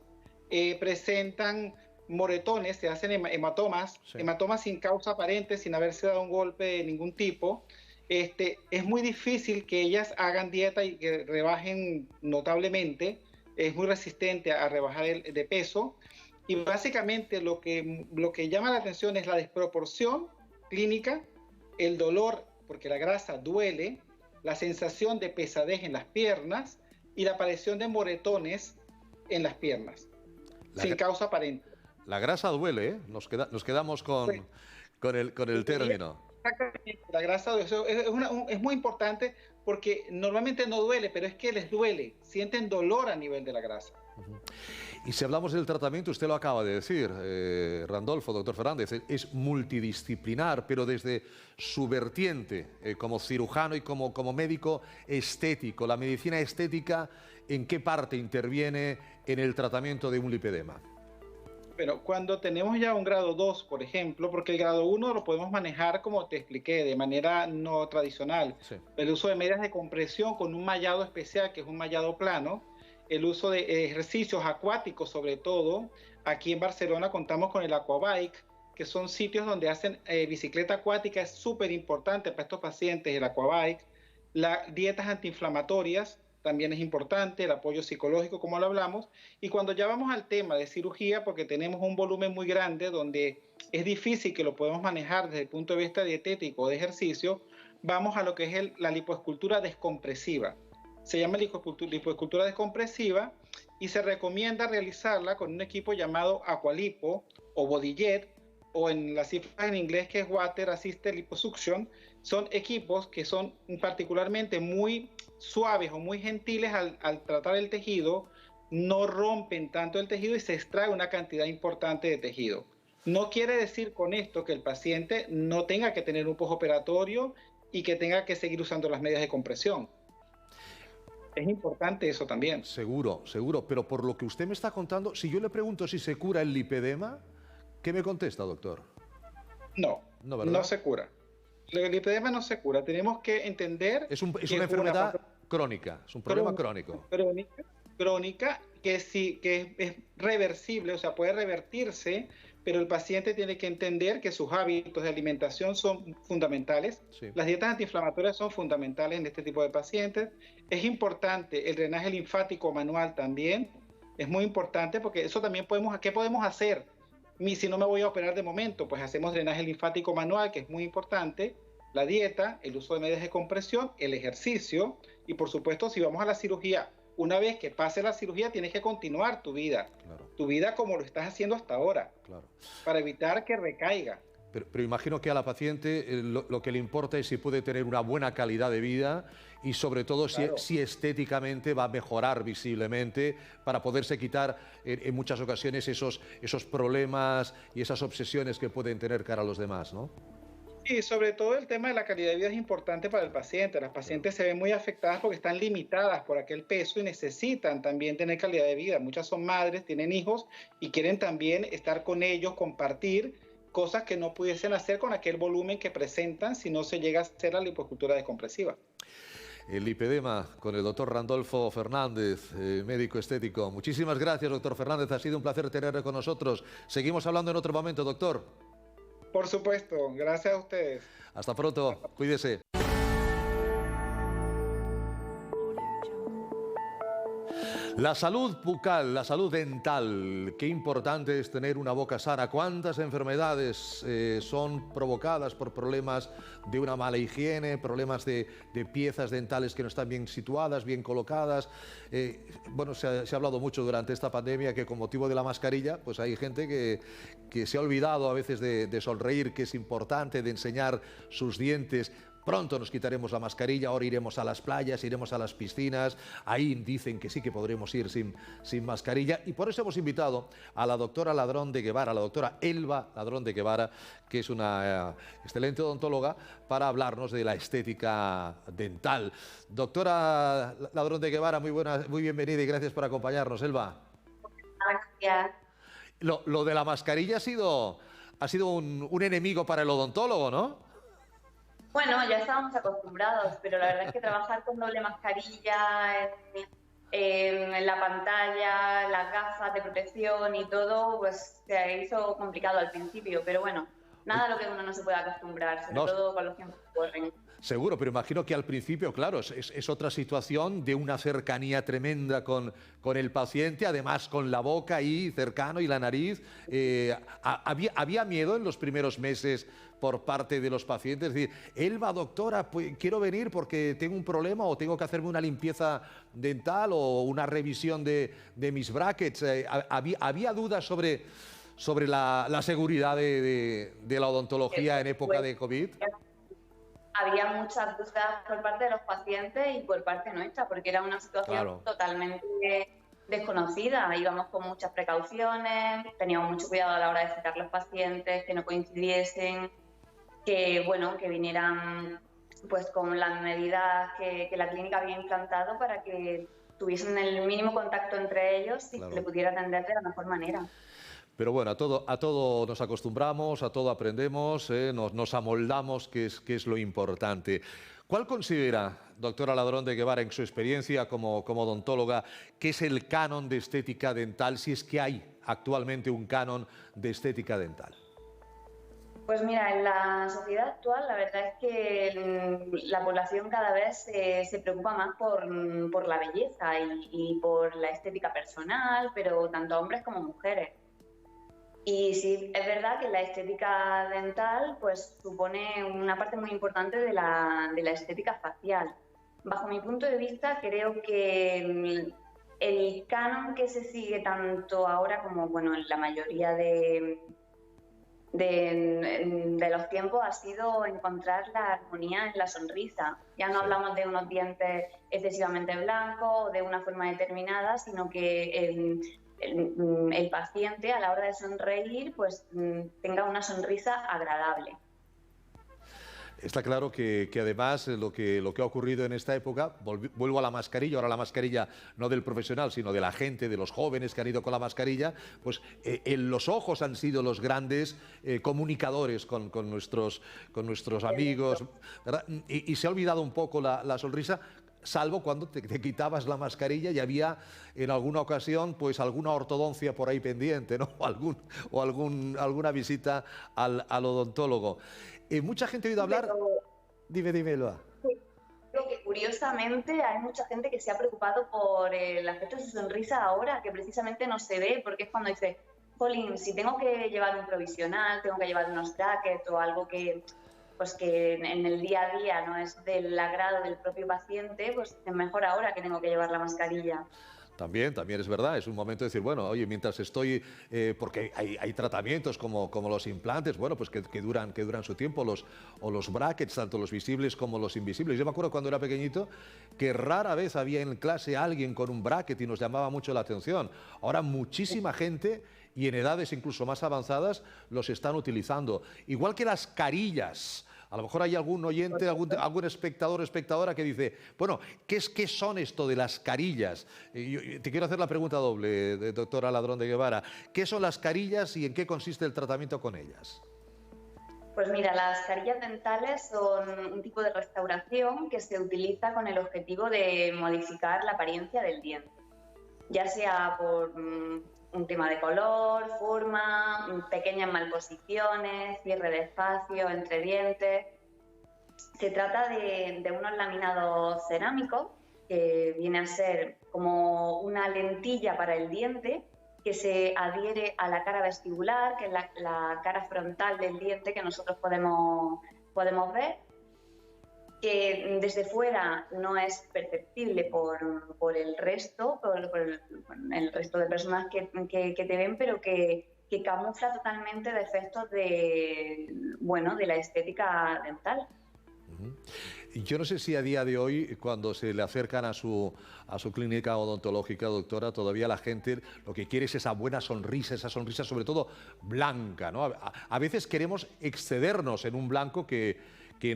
presentan moretones, se hacen hematomas, Sí. hematomas sin causa aparente, sin haberse dado un golpe de ningún tipo. Es muy difícil que ellas hagan dieta y que rebajen notablemente, es muy resistente a rebajar de peso, y básicamente lo que llama la atención es la desproporción clínica, el dolor, porque la grasa duele, la sensación de pesadez en las piernas y la aparición de moretones en las piernas, sin causa aparente. La grasa duele, ¿eh? Nos quedamos Sí. con el término. Exactamente, la grasa es muy importante porque normalmente no duele, pero es que les duele, sienten dolor a nivel de la grasa. Y si hablamos del tratamiento, usted lo acaba de decir, Randolfo, doctor Fernández, es multidisciplinar, pero desde su vertiente como cirujano y como médico estético. La medicina estética, ¿en qué parte interviene en el tratamiento de un lipedema? Bueno, cuando tenemos ya un grado 2, por ejemplo, porque el grado 1 lo podemos manejar, como te expliqué, de manera no tradicional. Sí. El uso de medias de compresión con un mallado especial, que es un mallado plano, el uso de ejercicios acuáticos sobre todo. Aquí en Barcelona contamos con el Aquabike, que son sitios donde hacen bicicleta acuática, es súper importante para estos pacientes el Aquabike. Las dietas antiinflamatorias también es importante, el apoyo psicológico, como lo hablamos. Y cuando ya vamos al tema de cirugía, porque tenemos un volumen muy grande donde es difícil que lo podemos manejar desde el punto de vista dietético o de ejercicio, vamos a lo que es la lipoescultura descompresiva. Se llama lipoescultura descompresiva y se recomienda realizarla con un equipo llamado Aqualipo o BodyJet, o en las cifras en inglés que es Water Assisted Liposuction. Son equipos que son particularmente muy suaves o muy gentiles al tratar el tejido, no rompen tanto el tejido y se extrae una cantidad importante de tejido. No quiere decir con esto que el paciente no tenga que tener un postoperatorio y que tenga que seguir usando las medias de compresión. Es importante eso también. Seguro, pero por lo que usted me está contando, si yo le pregunto si se cura el lipedema, ¿qué me contesta, doctor? No, ¿verdad? no se cura. El lipedema no se cura. Tenemos que entender Es una enfermedad crónica, es un problema crónico. Crónica que sí, que es reversible, o sea, puede revertirse, pero el paciente tiene que entender que sus hábitos de alimentación son fundamentales. Sí. Las dietas antiinflamatorias son fundamentales en este tipo de pacientes. Es importante el drenaje linfático manual también. Es muy importante porque eso también ¿qué podemos hacer? Si no me voy a operar de momento, pues hacemos drenaje linfático manual, que es muy importante, la dieta, el uso de medias de compresión, el ejercicio y, por supuesto, si vamos a la cirugía, una vez que pase la cirugía tienes que continuar tu vida, Claro. Tu vida como lo estás haciendo hasta ahora, Claro. para evitar que recaiga. Pero imagino que a la paciente lo que le importa es si puede tener una buena calidad de vida y sobre todo Claro. si estéticamente va a mejorar visiblemente para poderse quitar en muchas ocasiones esos problemas y esas obsesiones que pueden tener cara a los demás, ¿no? Y sobre todo el tema de la calidad de vida es importante para el paciente. Las pacientes se ven muy afectadas porque están limitadas por aquel peso y necesitan también tener calidad de vida. Muchas son madres, tienen hijos y quieren también estar con ellos, compartir cosas que no pudiesen hacer con aquel volumen que presentan si no se llega a hacer la lipoescultura descompresiva. El lipedema con el doctor Randolfo Fernández, médico estético. Muchísimas gracias, doctor Fernández. Ha sido un placer tenerle con nosotros. Seguimos hablando en otro momento, doctor. Por supuesto. Gracias a ustedes. Hasta pronto. Cuídese. La salud bucal, la salud dental, qué importante es tener una boca sana. ¿Cuántas enfermedades son provocadas por problemas de una mala higiene, problemas de piezas dentales que no están bien situadas, bien colocadas? Bueno, se ha hablado mucho durante esta pandemia que con motivo de la mascarilla, pues hay gente que se ha olvidado a veces de sonreír, que es importante, de enseñar sus dientes. Pronto nos quitaremos la mascarilla, ahora iremos a las playas, iremos a las piscinas, ahí dicen que sí que podremos ir sin mascarilla, y por eso hemos invitado a la doctora Ladrón de Guevara, la doctora Elba Ladrón de Guevara, que es una excelente odontóloga, para hablarnos de la estética dental. Doctora Ladrón de Guevara, muy bienvenida y gracias por acompañarnos, Elba. Gracias. Lo de la mascarilla ha sido un enemigo para el odontólogo, ¿no? Bueno, ya estábamos acostumbrados, pero la verdad es que trabajar con doble mascarilla en la pantalla, las gafas de protección y todo, pues se hizo complicado al principio, pero bueno, nada a lo que uno no se pueda acostumbrar, sobre todo con los tiempos que corren. Seguro, pero imagino que al principio, claro, es otra situación de una cercanía tremenda con el paciente, además con la boca ahí cercano y la nariz. ¿Había miedo en los primeros meses por parte de los pacientes? Es decir, Elba, doctora, pues, quiero venir porque tengo un problema o tengo que hacerme una limpieza dental o una revisión de mis brackets. ¿Había dudas sobre la seguridad de la odontología en época de COVID? Había muchas dudas por parte de los pacientes y por parte nuestra, porque era una situación totalmente desconocida. Íbamos con muchas precauciones, teníamos mucho cuidado a la hora de citar los pacientes, que no coincidiesen, que vinieran pues con las medidas que la clínica había implantado para que tuviesen el mínimo contacto entre ellos y se le pudiera atender de la mejor manera. Pero bueno, a todo nos acostumbramos, a todo aprendemos, nos amoldamos, que es lo importante. ¿Cuál considera, doctora Ladrón de Guevara, en su experiencia como odontóloga, que es el canon de estética dental, si es que hay actualmente un canon de estética dental? Pues mira, en la sociedad actual la verdad es que la población cada vez se preocupa más por la belleza y por la estética personal, pero tanto hombres como mujeres. Y sí, es verdad que la estética dental pues supone una parte muy importante de la estética facial. Bajo mi punto de vista, creo que el canon que se sigue tanto ahora como en la mayoría de los tiempos ha sido encontrar la armonía en la sonrisa. Ya no hablamos de unos dientes excesivamente blancos o de una forma determinada, sino que el paciente a la hora de sonreír pues tenga una sonrisa agradable. Está claro que además lo que ha ocurrido en esta época, vuelvo a la mascarilla, ahora la mascarilla no del profesional, sino de la gente, de los jóvenes que han ido con la mascarilla, pues los ojos han sido los grandes comunicadores con nuestros amigos, ¿verdad? Y se ha olvidado un poco la sonrisa, salvo cuando te quitabas la mascarilla y había en alguna ocasión pues alguna ortodoncia por ahí pendiente, ¿no? o alguna visita al odontólogo. Mucha gente ha oído hablar... Dime, Elba. Sí, creo que curiosamente hay mucha gente que se ha preocupado por el aspecto de su sonrisa ahora, que precisamente no se ve, porque es cuando dice, jolín, si tengo que llevar un provisional, tengo que llevar unos brackets o algo que en el día a día no es del agrado del propio paciente, pues es mejor ahora que tengo que llevar la mascarilla. También es verdad, es un momento de decir, bueno, oye, mientras estoy, porque hay tratamientos como los implantes, bueno, pues que duran su tiempo, los brackets, tanto los visibles como los invisibles. Yo me acuerdo cuando era pequeñito que rara vez había en clase alguien con un bracket y nos llamaba mucho la atención. Ahora muchísima gente, y en edades incluso más avanzadas, los están utilizando. Igual que las carillas. A lo mejor hay algún oyente, algún espectador o espectadora que dice, bueno, ¿qué son esto de las carillas? Yo te quiero hacer la pregunta doble, doctora Ladrón de Guevara. ¿Qué son las carillas y en qué consiste el tratamiento con ellas? Pues mira, las carillas dentales son un tipo de restauración que se utiliza con el objetivo de modificar la apariencia del diente, ya sea por un tema de color, forma, pequeñas malposiciones, cierre de espacio entre dientes. Se trata de unos laminados cerámicos que viene a ser como una lentilla para el diente que se adhiere a la cara vestibular, que es la cara frontal del diente que nosotros podemos ver, que desde fuera no es perceptible por el resto, por el resto de personas que te ven, pero que camufla totalmente defectos de la estética dental. Yo no sé si a día de hoy, cuando se le acercan a su clínica odontológica, doctora, todavía la gente lo que quiere es esa buena sonrisa, esa sonrisa sobre todo blanca, ¿no? A veces queremos excedernos en un blanco que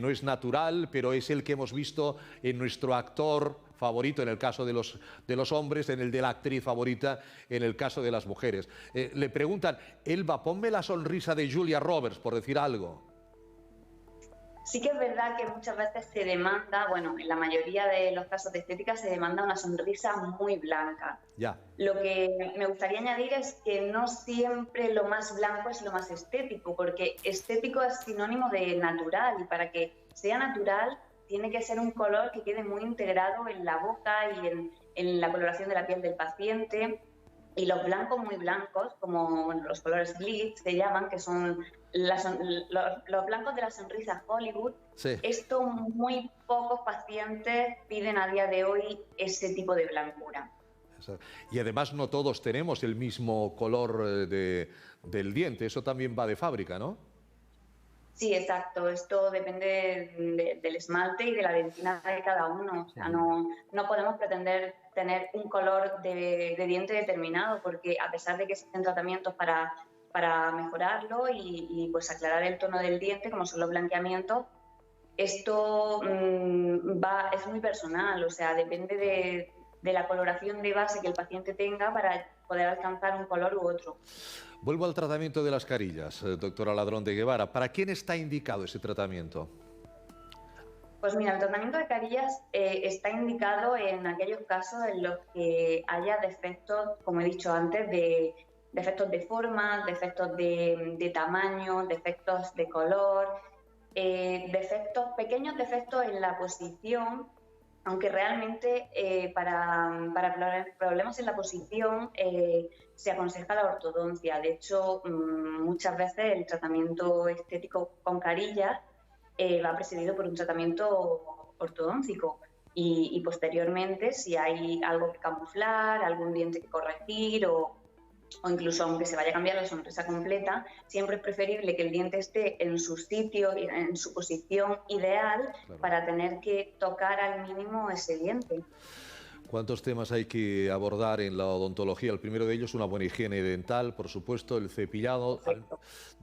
no es natural, pero es el que hemos visto en nuestro actor favorito, en el caso de los hombres, en el de la actriz favorita, en el caso de las mujeres. Le preguntan, Elba, ponme la sonrisa de Julia Roberts, por decir algo. Sí que es verdad que muchas veces se demanda, bueno, en la mayoría de los casos de estética se demanda una sonrisa muy blanca. Ya. Lo que me gustaría añadir es que no siempre lo más blanco es lo más estético, porque estético es sinónimo de natural y para que sea natural tiene que ser un color que quede muy integrado en la boca y en la coloración de la piel del paciente. Y los blancos muy blancos, como los colores glitz se llaman, que son los blancos de la sonrisa Hollywood, sí. Esto muy pocos pacientes piden a día de hoy ese tipo de blancura. Y además no todos tenemos el mismo color del diente, eso también va de fábrica, ¿no? Sí, exacto. Esto depende del esmalte y de la dentina de cada uno. O sea, no podemos pretender tener un color de diente determinado, porque a pesar de que existen tratamientos para mejorarlo y pues aclarar el tono del diente, como son los blanqueamientos, esto es muy personal. O sea, depende de la coloración de base que el paciente tenga para poder alcanzar un color u otro. Vuelvo al tratamiento de las carillas, doctora Ladrón de Guevara. ¿Para quién está indicado ese tratamiento? Pues mira, el tratamiento de carillas está indicado en aquellos casos en los que haya defectos, como he dicho antes, defectos de forma, defectos de tamaño, defectos de color, pequeños defectos en la posición, aunque realmente para problemas en la posición se aconseja la ortodoncia. De hecho, muchas veces el tratamiento estético con carillas va precedido por un tratamiento ortodóntico y posteriormente, si hay algo que camuflar, algún diente que corregir o incluso aunque se vaya a cambiar la sonrisa completa, siempre es preferible que el diente esté en su sitio, en su posición ideal, claro, para tener que tocar al mínimo ese diente. ¿Cuántos temas hay que abordar en la odontología? El primero de ellos, una buena higiene dental, por supuesto, el cepillado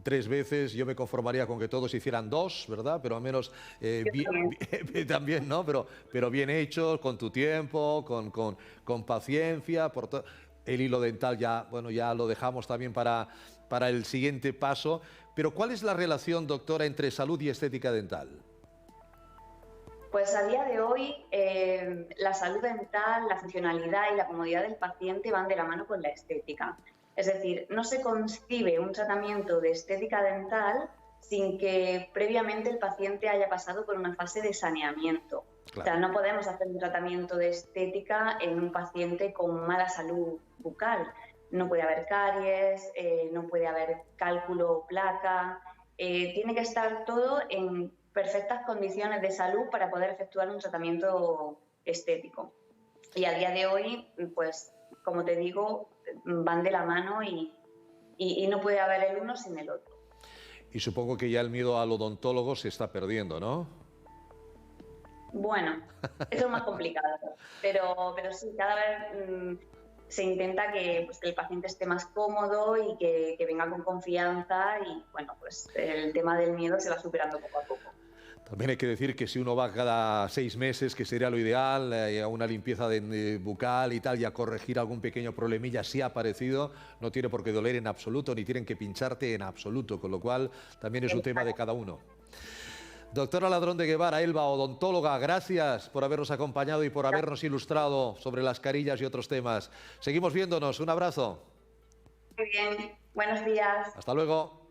3 veces. Yo me conformaría con que todos hicieran 2, ¿verdad? Pero al menos también, ¿no? Pero bien hecho, con tu tiempo, con paciencia. El hilo dental ya lo dejamos también para el siguiente paso. Pero ¿cuál es la relación, doctora, entre salud y estética dental? Pues a día de hoy la salud dental, la funcionalidad y la comodidad del paciente van de la mano con la estética. Es decir, no se concibe un tratamiento de estética dental sin que previamente el paciente haya pasado por una fase de saneamiento. Claro. O sea, no podemos hacer un tratamiento de estética en un paciente con mala salud bucal. No puede haber caries, no puede haber cálculo o placa. Tiene que estar todo en perfectas condiciones de salud para poder efectuar un tratamiento estético. Y a día de hoy, pues, como te digo, van de la mano y no puede haber el uno sin el otro. Y supongo que ya el miedo al odontólogo se está perdiendo, ¿no? Bueno, eso es más complicado, pero sí, cada vez se intenta que el paciente esté más cómodo y que venga con confianza y, bueno, pues el tema del miedo se va superando poco a poco. También hay que decir que si uno va cada 6 meses, que sería lo ideal, a una limpieza bucal y tal, y a corregir algún pequeño problemilla, si ha aparecido, no tiene por qué doler en absoluto, ni tienen que pincharte en absoluto, con lo cual también es un tema de cada uno. Doctora Ladrón de Guevara, Elba, odontóloga, gracias por habernos acompañado y por habernos ilustrado sobre las carillas y otros temas. Seguimos viéndonos, un abrazo. Muy bien, buenos días. Hasta luego.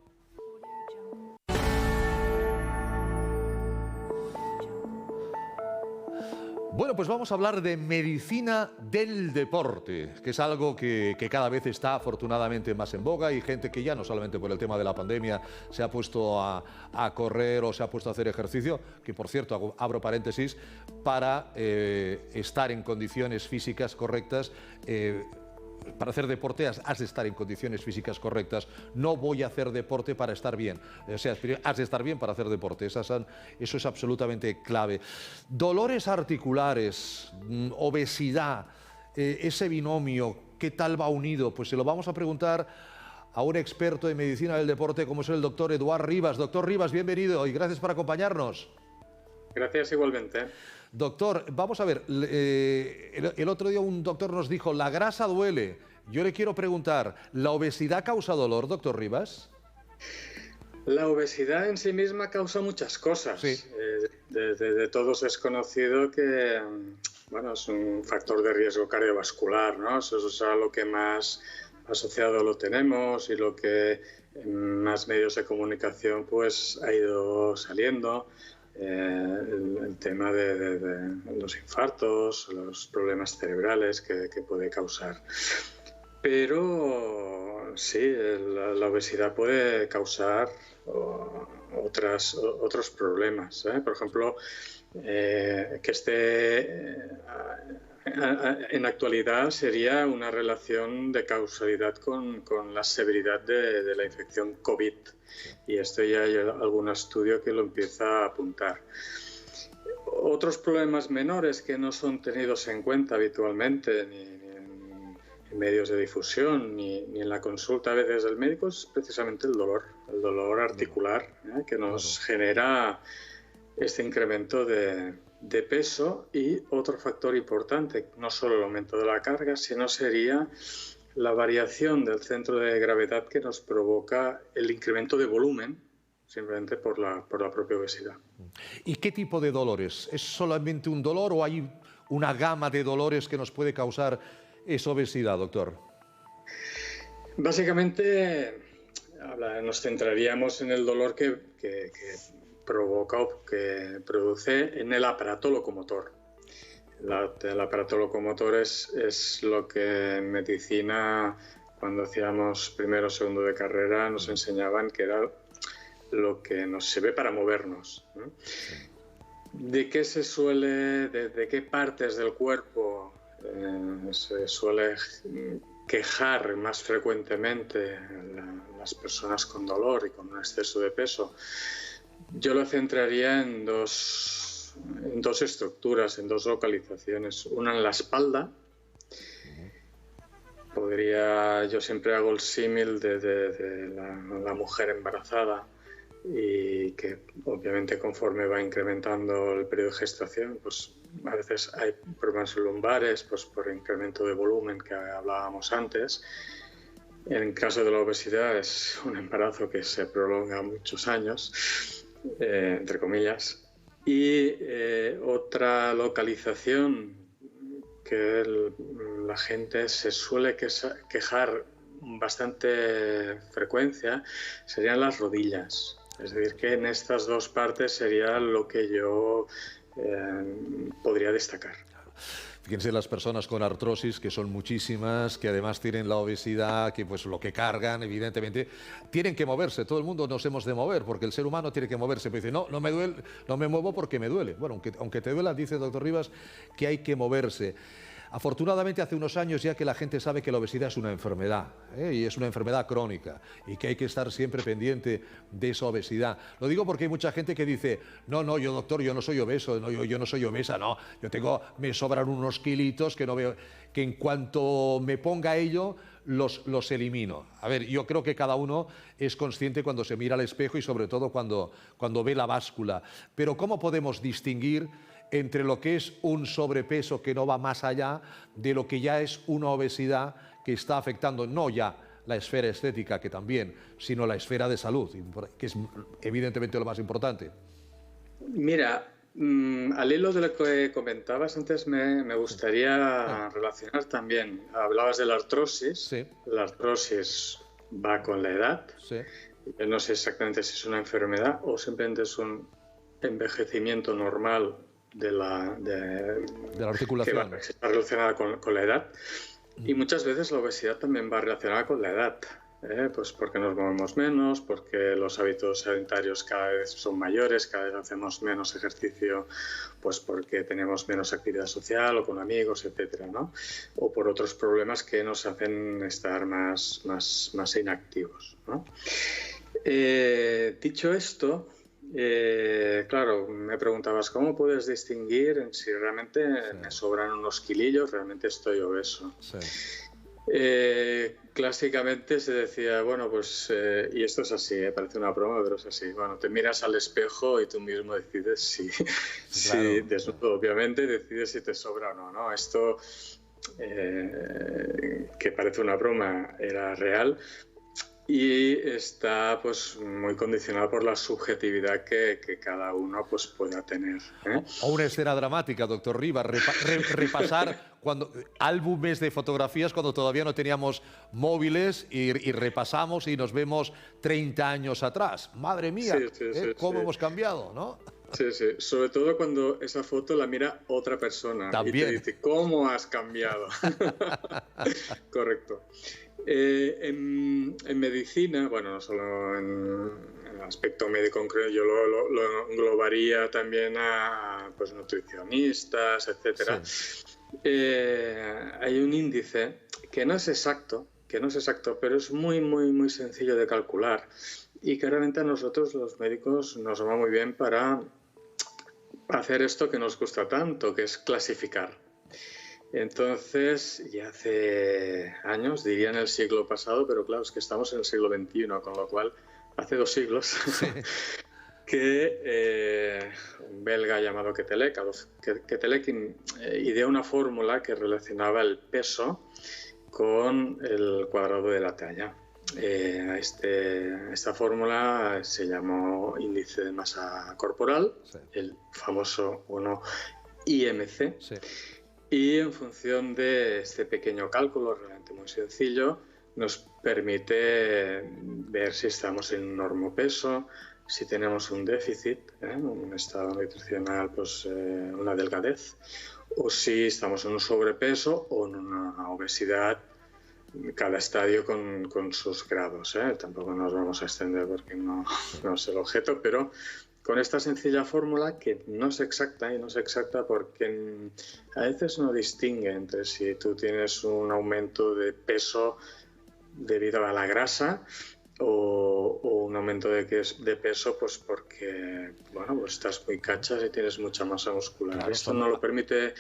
Bueno, pues vamos a hablar de medicina del deporte, que es algo que cada vez está afortunadamente más en boga, y gente que ya no solamente por el tema de la pandemia se ha puesto a correr o se ha puesto a hacer ejercicio, que por cierto, abro paréntesis, para estar en condiciones físicas correctas. Para hacer deporte has de estar en condiciones físicas correctas. No voy a hacer deporte para estar bien. O sea, has de estar bien para hacer deporte. Eso es absolutamente clave. Dolores articulares, obesidad, ese binomio, ¿qué tal va unido? Pues se lo vamos a preguntar a un experto en medicina del deporte como es el doctor Eduard Rivas. Doctor Rivas, bienvenido y gracias por acompañarnos. Gracias igualmente. Doctor, vamos a ver, el otro día un doctor nos dijo, la grasa duele. Yo le quiero preguntar, ¿la obesidad causa dolor, doctor Rivas? La obesidad en sí misma causa muchas cosas. Sí. De todos es conocido que bueno, es un factor de riesgo cardiovascular, ¿no? Eso es a lo que más asociado lo tenemos y lo que en más medios de comunicación pues ha ido saliendo. El tema de los infartos, los problemas cerebrales que puede causar. Pero sí, la obesidad puede causar otros problemas, ¿eh? Por ejemplo, que esté en actualidad sería una relación de causalidad con la severidad de la infección COVID. Y esto ya hay algún estudio que lo empieza a apuntar. Otros problemas menores que no son tenidos en cuenta habitualmente ni en medios de difusión ni en la consulta a veces del médico es precisamente el dolor articular, que nos genera este incremento de peso. Y otro factor importante, no solo el aumento de la carga, sino sería la variación del centro de gravedad que nos provoca el incremento de volumen, simplemente por la propia obesidad. ¿Y qué tipo de dolores? ¿Es solamente un dolor o hay una gama de dolores que nos puede causar esa obesidad, doctor? Básicamente nos centraríamos en el dolor que provoca o que produce en el aparato locomotor. El aparato locomotor es lo que en medicina, cuando hacíamos primero o segundo de carrera, nos enseñaban que era lo que nos sirve para movernos, ¿no? ¿De qué de qué partes del cuerpo se suele quejar más frecuentemente las personas con dolor y con un exceso de peso? Yo lo centraría en dos estructuras, en dos localizaciones. Una en la espalda. Yo siempre hago el símil de la mujer embarazada, y que obviamente conforme va incrementando el periodo de gestación, pues a veces hay problemas lumbares, pues por incremento de volumen que hablábamos antes. En caso de la obesidad es un embarazo que se prolonga muchos años, entre comillas. Y otra localización que la gente se suele quejar bastante frecuencia serían las rodillas. Es decir, que en estas dos partes sería lo que yo podría destacar. Fíjense las personas con artrosis, que son muchísimas, que además tienen la obesidad, que pues lo que cargan, evidentemente, tienen que moverse. Todo el mundo nos hemos de mover, porque el ser humano tiene que moverse. Pero dice, no me duele, no me muevo porque me duele. Bueno, aunque te duela, dice el doctor Rivas, que hay que moverse. Afortunadamente, hace unos años ya que la gente sabe que la obesidad es una enfermedad, y es una enfermedad crónica, y que hay que estar siempre pendiente de esa obesidad. Lo digo porque hay mucha gente que dice, no, yo doctor, yo no soy obeso, no, yo no soy obesa, no, me sobran unos kilitos que no veo, que en cuanto me ponga ello, los elimino? A ver, yo creo que cada uno es consciente cuando se mira al espejo y sobre todo cuando ve la báscula. Pero ¿cómo podemos distinguir entre lo que es un sobrepeso que no va más allá de lo que ya es una obesidad que está afectando no ya la esfera estética, que también, sino la esfera de salud, que es evidentemente lo más importante? Mira, al hilo de lo que comentabas antes, me gustaría relacionar también. Hablabas de la artrosis. Sí. La artrosis va con la edad. Sí. Yo no sé exactamente si es una enfermedad o simplemente es un envejecimiento normal de la articulación, que está relacionada con la edad. Y muchas veces la obesidad también va relacionada con la edad. Pues porque nos movemos menos, porque los hábitos sedentarios cada vez son mayores, cada vez hacemos menos ejercicio, pues porque tenemos menos actividad social o con amigos, etcétera, ¿no? O por otros problemas que nos hacen estar más inactivos, ¿no? Dicho esto, claro, me preguntabas cómo puedes distinguir en si realmente me sobran unos kilillos, realmente estoy obeso. Sí. Clásicamente se decía, bueno, pues, y esto es así, parece una broma, pero es así. Bueno, te miras al espejo y tú mismo decides si desnudo, obviamente, decides si te sobra o no, ¿no? Esto, que parece una broma, era real. Y está pues muy condicionado por la subjetividad que cada uno pues pueda tener. O una escena dramática, doctor Rivas, repasar álbumes de fotografías cuando todavía no teníamos móviles y repasamos y nos vemos 30 años atrás. Madre mía, cómo hemos cambiado, ¿no? Sí, sí, sobre todo cuando esa foto la mira otra persona. También. Y te dice, ¿cómo has cambiado? Correcto. En medicina, bueno, no solo en el aspecto médico, yo lo englobaría también a pues, nutricionistas, etcétera. Sí. Hay un índice que no es exacto, pero es muy sencillo de calcular y que realmente a nosotros los médicos nos va muy bien para hacer esto que nos gusta tanto, que es clasificar. Entonces, ya hace años, diría en el siglo pasado, pero claro, es que estamos en el siglo XXI, con lo cual hace 2 siglos, sí. Que un belga llamado Ketelek ideó una fórmula que relacionaba el peso con el cuadrado de la talla. Esta fórmula se llamó índice de masa corporal, sí. El famoso 1 IMC. Sí. Y en función de este pequeño cálculo, realmente muy sencillo, nos permite ver si estamos en un normopeso, si tenemos un déficit, un estado nutricional, pues una delgadez, o si estamos en un sobrepeso o en una obesidad, cada estadio con sus grados. Tampoco nos vamos a extender porque no es el objeto, pero con esta sencilla fórmula que no es exacta, y no es exacta porque a veces no distingue entre si tú tienes un aumento de peso debido a la grasa o un aumento de peso pues porque bueno, pues estás muy cachas y tienes mucha masa muscular. Claro, esto no lo permite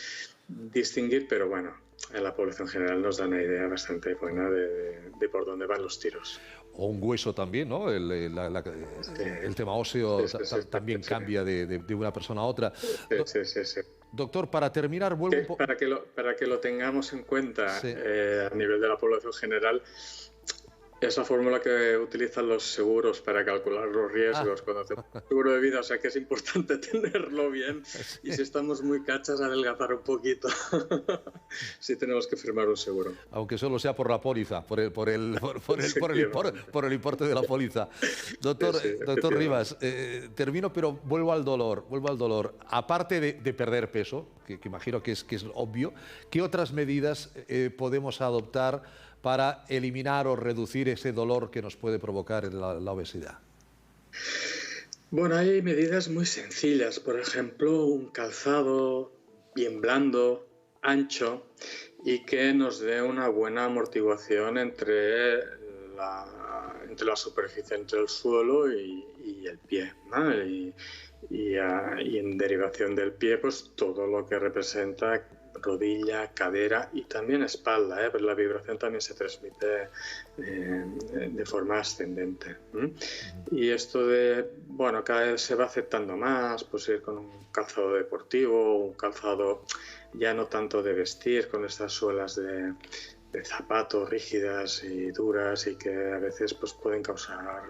distinguir, pero bueno, en la población general nos da una idea bastante buena de por dónde van los tiros. O un hueso también, ¿no? El tema óseo también cambia de una persona a otra. Sí. Doctor, para terminar, vuelvo... Para que lo tengamos en cuenta a nivel de la población general, esa fórmula que utilizan los seguros para calcular los riesgos cuando hacemos seguro de vida, o sea que es importante tenerlo bien y si estamos muy cachas, adelgazar un poquito si tenemos que firmar un seguro. Aunque solo sea por la póliza, por el importe de la póliza. Doctor Rivas, termino, pero vuelvo al dolor. Aparte de perder peso, que imagino que es obvio, ¿qué otras medidas podemos adoptar para eliminar o reducir ese dolor que nos puede provocar la obesidad? Bueno, hay medidas muy sencillas. Por ejemplo, un calzado bien blando, ancho y que nos dé una buena amortiguación entre la superficie, entre el suelo y el pie, ¿no? Y en derivación del pie, pues todo lo que representa rodilla, cadera y también espalda, pero la vibración también se transmite de forma ascendente. Y esto bueno, cada vez se va aceptando más, pues ir con un calzado deportivo, un calzado ya no tanto de vestir, con estas suelas de zapatos rígidas y duras y que a veces pues pueden causar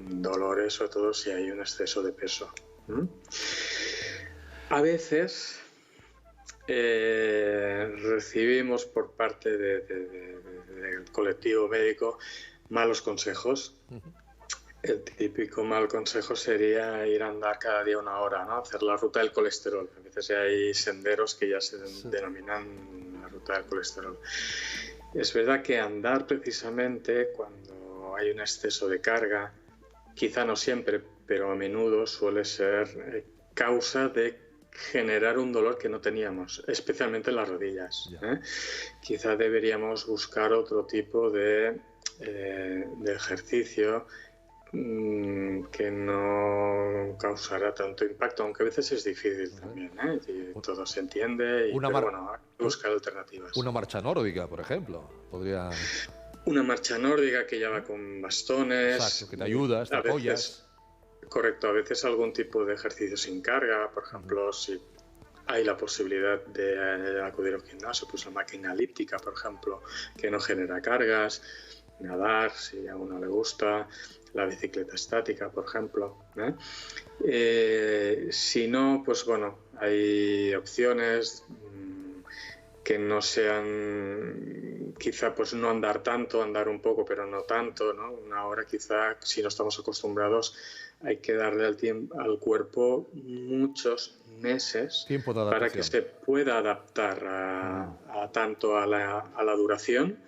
dolores, sobre todo si hay un exceso de peso. A veces recibimos por parte del colectivo médico malos consejos. El típico mal consejo sería ir a andar cada día 1 hora, ¿no? Hacer la ruta del colesterol. A veces hay senderos que ya se denominan la ruta del colesterol. Es verdad que andar precisamente cuando hay un exceso de carga, quizá no siempre, pero a menudo suele ser causa de generar un dolor que no teníamos, especialmente en las rodillas. Quizá deberíamos buscar otro tipo de ejercicio que no causará tanto impacto, aunque a veces es difícil también, y todo se entiende, pero bueno, hay que buscar alternativas. Una marcha nórdica, por ejemplo, podría... Una marcha nórdica que ya va con bastones... Exacto, que te ayudas, te apoyas. Correcto, a veces algún tipo de ejercicio sin carga, por ejemplo, si hay la posibilidad de acudir a un gimnasio, pues la máquina elíptica, por ejemplo, que no genera cargas, nadar, si a uno le gusta, la bicicleta estática, por ejemplo. Si no, pues bueno, hay opciones que no sean, quizá pues no andar tanto, andar un poco, pero no tanto, ¿no? 1 hora quizá, si no estamos acostumbrados, hay que darle al cuerpo muchos meses para que se pueda adaptar tanto a la duración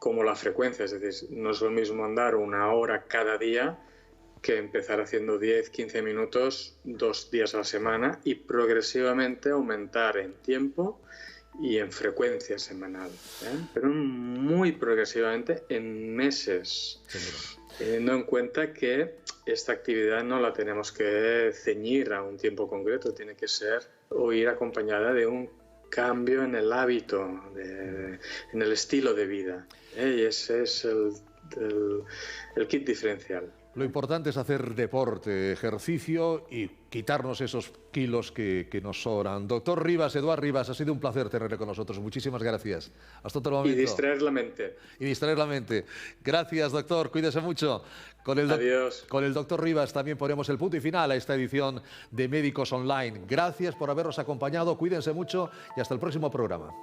como la frecuencia. Es decir, no es lo mismo andar 1 hora cada día que empezar haciendo 10, 15 minutos 2 días a la semana y progresivamente aumentar en tiempo y en frecuencia semanal, pero muy progresivamente en meses, teniendo en cuenta que esta actividad no la tenemos que ceñir a un tiempo concreto, tiene que ser o ir acompañada de un cambio en el hábito, en el estilo de vida, y ese es el kit diferencial. Lo importante es hacer deporte, ejercicio y quitarnos esos kilos que nos sobran. Doctor Ribas, Eduard Ribas, ha sido un placer tenerle con nosotros. Muchísimas gracias. Hasta otro momento. Y distraer la mente. Y distraer la mente. Gracias, doctor. Cuídese mucho. Adiós. Con el doctor Ribas también ponemos el punto y final a esta edición de Médicos Online. Gracias por habernos acompañado. Cuídense mucho y hasta el próximo programa.